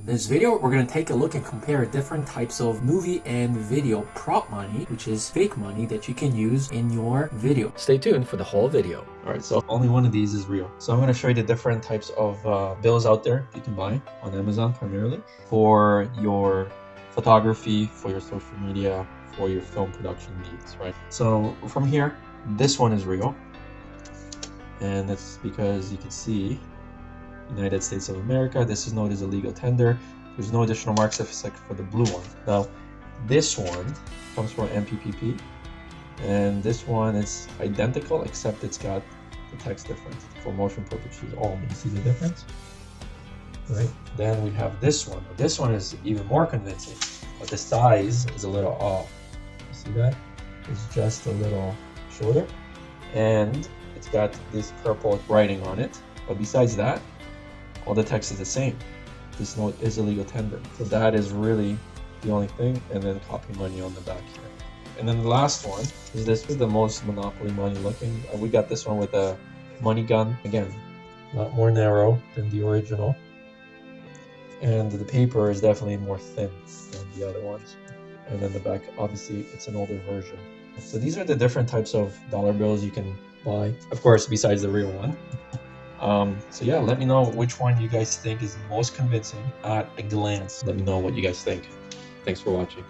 this video, we're going to take a look and compare different types of movie and video prop money, which is fake money that you can use in your video. Stay tuned for the whole video. All right, so only one of these is real. So I'm going to show you the different types of bills out there you can buy on Amazon primarily for your photography, for your social media, for your film production needs, right? So from here, this one is real. And that's because you can see United States of America. This is noted as a legal tender. There's no additional marks except for the blue one. Now, this one comes from MPPP, and this one is identical except it's got the text difference for motion purposes only. You see the difference? Right. Then we have this one. This one is even more convincing, but the size is a little off. You see that? It's just a little shorter, and it's got this purple writing on it. But besides that, all the text is the same. This note is a legal tender. So that is really the only thing. And then copy money on the back here. And then the last one is this is the most monopoly money looking. We got this one with a money gun. Again, a lot more narrow than the original. And the paper is definitely more thin than the other ones. And then the back, obviously, it's an older version. So these are the different types of dollar bills you can buy. Of course, besides the real one. So yeah, let me know which one you guys think is the most convincing at a glance. Let me know what you guys think. Thanks for watching.